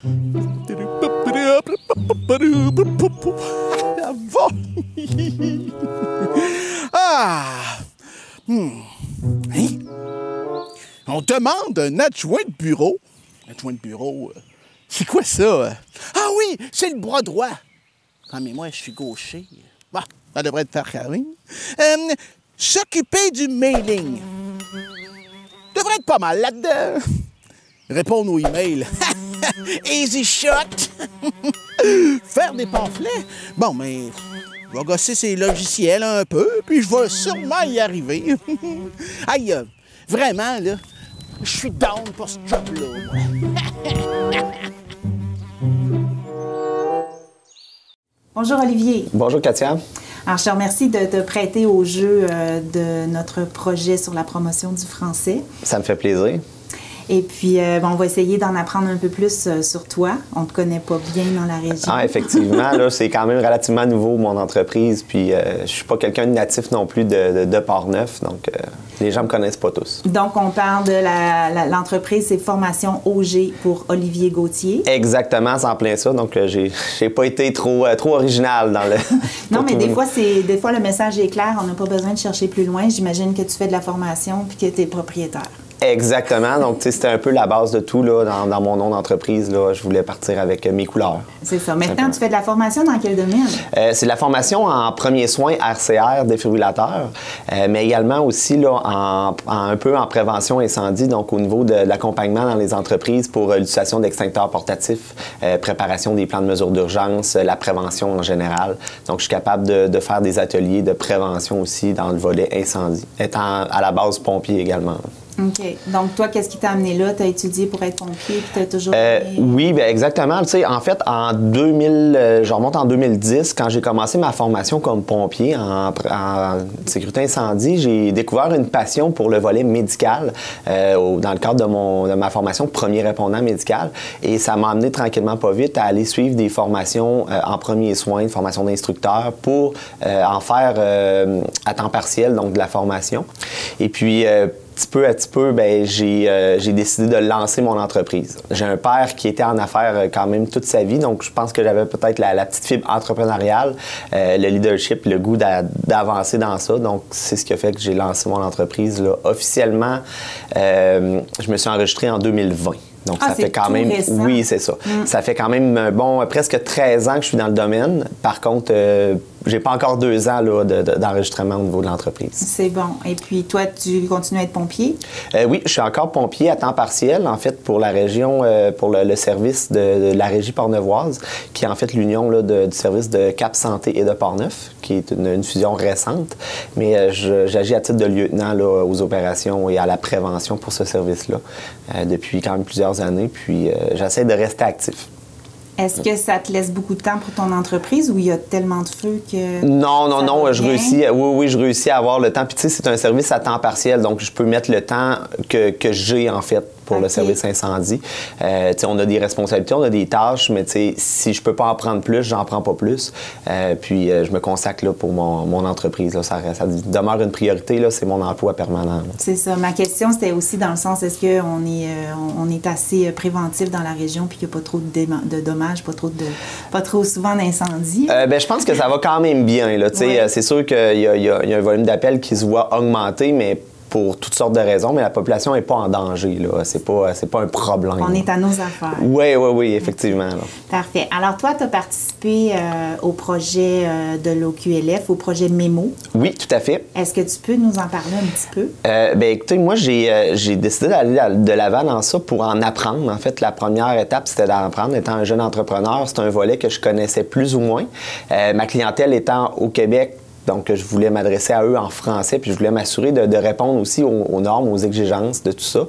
Ah! Hein? On demande un adjoint de bureau. Adjoint de bureau, c'est quoi ça? Ah oui, c'est le bras droit. Ah, mais moi, je suis gaucher. Bah, ça devrait te faire carré. S'occuper du mailing. Devrait être pas mal là-dedans. Répondre aux emails. Easy shot. Faire des pamphlets. Bon, mais je vais gosser ces logiciels un peu, puis je vais sûrement y arriver. Aïe, vraiment, là, je suis down pour ce job-là, moi. Bonjour Olivier. Bonjour Katia. Alors, je te remercie de te prêter au jeu de notre projet sur la promotion du français. Ça me fait plaisir. Et puis, on va essayer d'en apprendre un peu plus sur toi. On ne te connaît pas bien dans la région. Ah, effectivement, là, c'est quand même relativement nouveau, mon entreprise. Puis, je suis pas quelqu'un de natif non plus de Port-Neuf. Donc, les gens me connaissent pas tous. Donc, on parle de l'entreprise, c'est Formation OG pour Olivier Gauthier. Exactement, c'est en plein ça. Donc, j'ai pas été trop original dans le... Non, mais des fois, le message est clair. On n'a pas besoin de chercher plus loin. J'imagine que tu fais de la formation puis que tu es propriétaire. Exactement. Donc, tu sais, c'était un peu la base de tout là, dans mon nom d'entreprise. Là, je voulais partir avec mes couleurs. C'est ça. Maintenant, tu fais de la formation dans quel domaine? C'est de la formation en premiers soins RCR, défibrillateur, mais également aussi là, un peu en prévention incendie, donc au niveau de l'accompagnement dans les entreprises pour l'utilisation d'extincteurs portatifs, préparation des plans de mesures d'urgence, la prévention en général. Donc, je suis capable de faire des ateliers de prévention aussi dans le volet incendie, étant à la base pompier également. OK. Donc, toi, qu'est-ce qui t'a amené là? Tu as étudié pour être pompier, puis tu as toujours... Oui, bien exactement. Tu sais, en fait, je remonte en 2010, quand j'ai commencé ma formation comme pompier en sécurité incendie, j'ai découvert une passion pour le volet médical dans le cadre de ma formation premier répondant médical. Et ça m'a amené tranquillement pas vite à aller suivre des formations en premiers soins, une formation d'instructeur pour en faire à temps partiel, donc de la formation. Et puis... petit peu à petit peu, ben, j'ai décidé de lancer mon entreprise. J'ai un père qui était en affaires quand même toute sa vie, donc je pense que j'avais peut-être la petite fibre entrepreneuriale, le leadership, le goût d'avancer dans ça. Donc, c'est ce qui a fait que j'ai lancé mon entreprise là, officiellement. Je me suis enregistré en 2020. Donc, ça fait quand même... récent. Oui, c'est ça. Ça fait quand même, presque 13 ans que je suis dans le domaine. Par contre, j'ai pas encore 2 ans là, d'enregistrement au niveau de l'entreprise. C'est bon. Et puis, toi, tu continues à être pompier? Oui, je suis encore pompier à temps partiel, en fait, pour la région, pour le service de la régie portneuvoise, qui est en fait l'union du service de Cap Santé et de Portneuf, qui est une fusion récente. Mais j'agis à titre de lieutenant là, aux opérations et à la prévention pour ce service-là depuis quand même plusieurs années. Puis, j'essaie de rester actif. Est-ce que ça te laisse beaucoup de temps pour ton entreprise ou il y a tellement de feu que... Non, je réussis. Oui, je réussis à avoir le temps. Puis tu sais, c'est un service à temps partiel, donc je peux mettre le temps que j'ai en fait pour le service incendie. On a des responsabilités, on a des tâches, mais si je peux pas en prendre plus, j'en prends pas plus. Puis je me consacre là, pour mon entreprise. Là, ça demeure une priorité, c'est mon emploi permanent. C'est ça. Ma question, c'était aussi dans le sens, est-ce qu'on est assez préventif dans la région puis qu'il n'y a pas trop de dommages, pas trop souvent d'incendies? Je pense que ça va quand même bien. Là, ouais. C'est sûr qu'il y a un volume d'appels qui se voit augmenter, mais pour toutes sortes de raisons, mais la population n'est pas en danger. C'est pas un problème. On est à nos affaires. Oui, effectivement. Là. Parfait. Alors, toi, tu as participé au projet de l'OQLF, au projet MEMO. Oui, tout à fait. Est-ce que tu peux nous en parler un petit peu? Écoutez, moi, j'ai décidé d'aller de l'avant dans ça pour en apprendre. En fait, la première étape, c'était d'en apprendre. Étant un jeune entrepreneur, c'est un volet que je connaissais plus ou moins. Ma clientèle étant au Québec, donc, je voulais m'adresser à eux en français, puis je voulais m'assurer de répondre aussi aux normes, aux exigences de tout ça.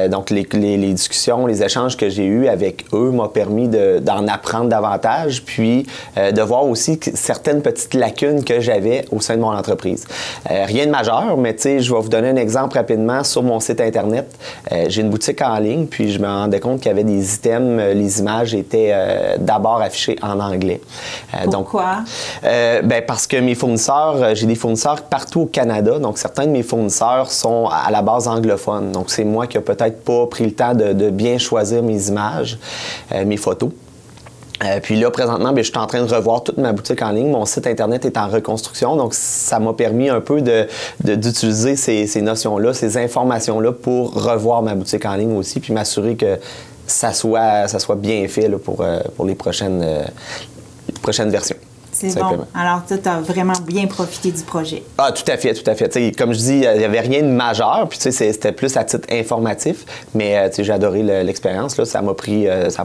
Donc, les discussions, les échanges que j'ai eus avec eux m'ont permis d'en apprendre davantage, puis de voir aussi certaines petites lacunes que j'avais au sein de mon entreprise. Rien de majeur, mais tu sais, je vais vous donner un exemple rapidement. Sur mon site Internet, j'ai une boutique en ligne, puis je me rendais compte qu'il y avait des items, les images étaient d'abord affichées en anglais. Pourquoi? Parce que mes fournisseurs fournisseurs, j'ai des fournisseurs partout au Canada. Donc, certains de mes fournisseurs sont à la base anglophones. Donc, c'est moi qui n'ai peut-être pas pris le temps de bien choisir mes images, mes photos. Puis là, présentement, bien, je suis en train de revoir toute ma boutique en ligne. Mon site Internet est en reconstruction, donc ça m'a permis un peu d'utiliser ces notions-là, ces informations-là pour revoir ma boutique en ligne aussi, puis m'assurer que ça soit bien fait là, pour les prochaines versions. C'est bon. Alors, tu as vraiment bien profité du projet. Ah, tout à fait, tout à fait. T'sais, comme je dis, il n'y avait rien de majeur, puis c'était plus à titre informatif, mais j'ai adoré l'expérience. Ça n'a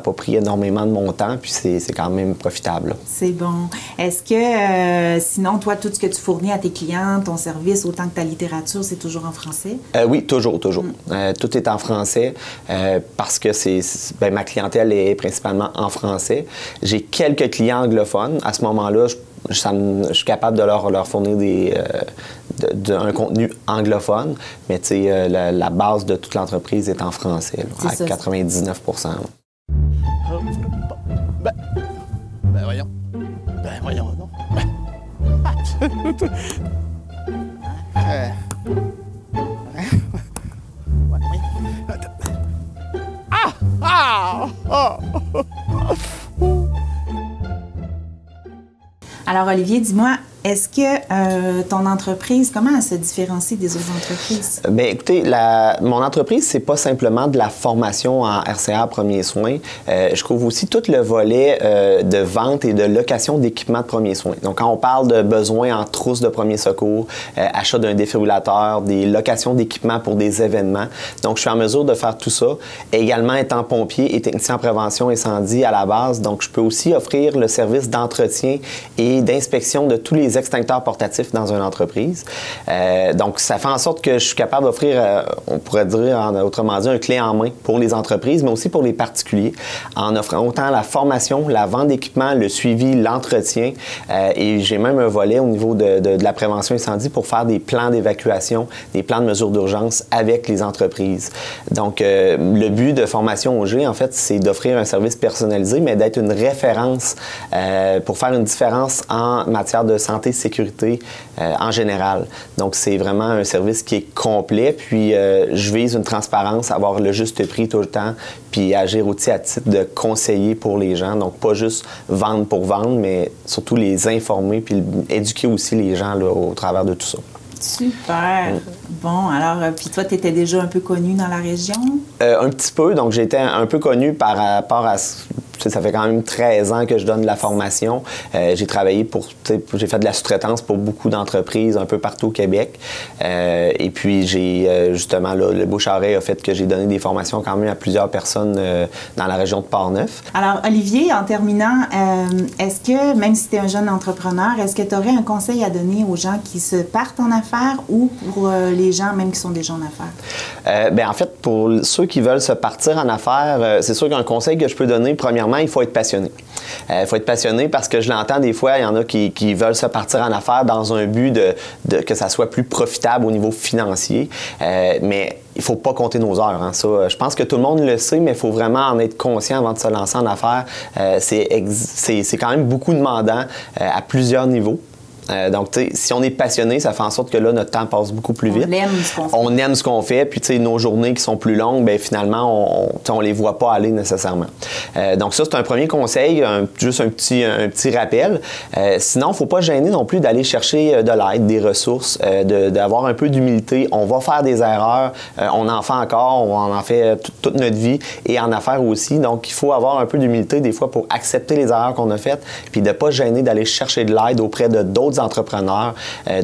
pas pris énormément de mon temps, puis c'est quand même profitable. C'est bon. Est-ce que, sinon, toi, tout ce que tu fournis à tes clients, ton service, autant que ta littérature, c'est toujours en français? Oui, toujours. Tout est en français parce que ma clientèle est principalement en français. J'ai quelques clients anglophones. À ce moment-là, je suis capable de leur fournir un contenu anglophone, mais la base de toute l'entreprise est en français, là, à 99 Ben voyons. Ben voyons, non. Alors, Olivier, dis-moi, est-ce que ton entreprise, comment elle se différencie des autres entreprises? Bien, écoutez, mon entreprise, c'est pas simplement de la formation en RCA premiers soins. Je couvre aussi tout le volet de vente et de location d'équipements de premiers soins. Donc, quand on parle de besoins en trousse de premiers secours, achat d'un défibrillateur, des locations d'équipements pour des événements. Donc, je suis en mesure de faire tout ça. Également, étant pompier et technicien en prévention incendie à la base, donc je peux aussi offrir le service d'entretien et d'inspection de tous les extincteurs portatifs dans une entreprise. Donc, ça fait en sorte que je suis capable d'offrir, on pourrait dire, autrement dit, un clé en main pour les entreprises, mais aussi pour les particuliers, en offrant autant la formation, la vente d'équipements, le suivi, l'entretien. Et j'ai même un volet au niveau de la prévention incendie pour faire des plans d'évacuation, des plans de mesures d'urgence avec les entreprises. Donc, le but de Formation OG, en fait, c'est d'offrir un service personnalisé, mais d'être une référence pour faire une différence en matière de santé et sécurité en général. Donc, c'est vraiment un service qui est complet, puis je vise une transparence, avoir le juste prix tout le temps, puis agir aussi à titre de conseiller pour les gens. Donc, pas juste vendre pour vendre, mais surtout les informer, puis éduquer aussi les gens là, au travers de tout ça. Super! Bon, alors, puis toi, tu étais déjà un peu connu dans la région? Un petit peu. Donc, j'ai été un peu connu par rapport à... Ça fait quand même 13 ans que je donne de la formation. J'ai travaillé j'ai fait de la sous-traitance pour beaucoup d'entreprises un peu partout au Québec. Et puis, justement, là, le bouche-à-oreille a fait que j'ai donné des formations quand même à plusieurs personnes dans la région de Portneuf. Alors, Olivier, en terminant, est-ce que, même si tu es un jeune entrepreneur, est-ce que tu aurais un conseil à donner aux gens qui se partent en affaires ou pour les gens même qui sont déjà en affaires? Bien, en fait, pour ceux qui veulent se partir en affaires, c'est sûr qu'un conseil que je peux donner, premièrement, il faut être passionné. Il faut être passionné parce que je l'entends des fois, il y en a qui veulent se partir en affaires dans un but que ça soit plus profitable au niveau financier. Mais il ne faut pas compter nos heures. Hein. Ça, je pense que tout le monde le sait, mais il faut vraiment en être conscient avant de se lancer en affaires. C'est quand même beaucoup demandant à plusieurs niveaux. Donc, tu sais, si on est passionné, ça fait en sorte que là, notre temps passe beaucoup plus vite. On aime ce qu'on fait. On aime ce qu'on fait. Puis, tu sais, nos journées qui sont plus longues, bien, finalement, on les voit pas aller nécessairement. Donc, ça, c'est un premier conseil, juste un petit rappel. Sinon, il ne faut pas gêner non plus d'aller chercher de l'aide, des ressources, d'avoir un peu d'humilité. On va faire des erreurs. On en fait encore. On en fait toute notre vie et en affaires aussi. Donc, il faut avoir un peu d'humilité des fois pour accepter les erreurs qu'on a faites puis de ne pas gêner d'aller chercher de l'aide auprès de d'autres entrepreneurs,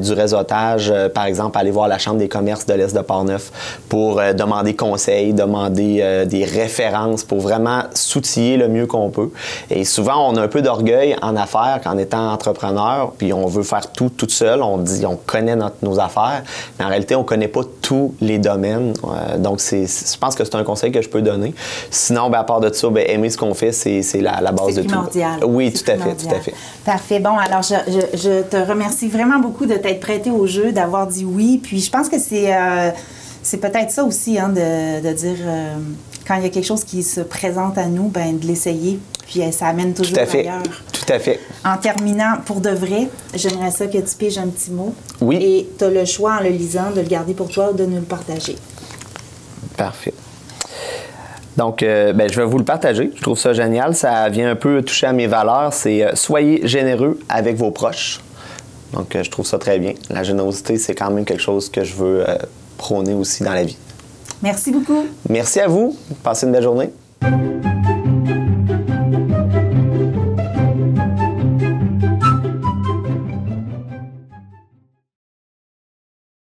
du réseautage, par exemple, aller voir la Chambre des commerces de l'Est de Portneuf pour demander conseil, demander des références pour vraiment s'outiller le mieux qu'on peut. Et souvent, on a un peu d'orgueil en affaires qu'en étant entrepreneur, puis on veut faire tout toute seule. On dit on connaît nos affaires, mais en réalité, on ne connaît pas tous les domaines. Donc, je pense que c'est un conseil que je peux donner. Sinon, bien, à part de ça, bien, aimer ce qu'on fait, c'est la base de tout. C'est primordial. Oui, tout à fait. Parfait. Bon, alors, je te remercie vraiment beaucoup de t'être prêté au jeu, d'avoir dit oui. Puis je pense que c'est peut-être ça aussi, hein, de dire quand il y a quelque chose qui se présente à nous, ben de l'essayer. Puis ça amène toujours ailleurs. Tout Tout à fait. En terminant, pour de vrai, j'aimerais ça que tu piges un petit mot. Oui. Et tu as le choix, en le lisant, de le garder pour toi ou de nous le partager. Parfait. Donc, je vais vous le partager. Je trouve ça génial. Ça vient un peu toucher à mes valeurs. C'est soyez généreux avec vos proches. Donc, je trouve ça très bien. La générosité, c'est quand même quelque chose que je veux prôner aussi dans la vie. Merci beaucoup. Merci à vous. Passez une belle journée.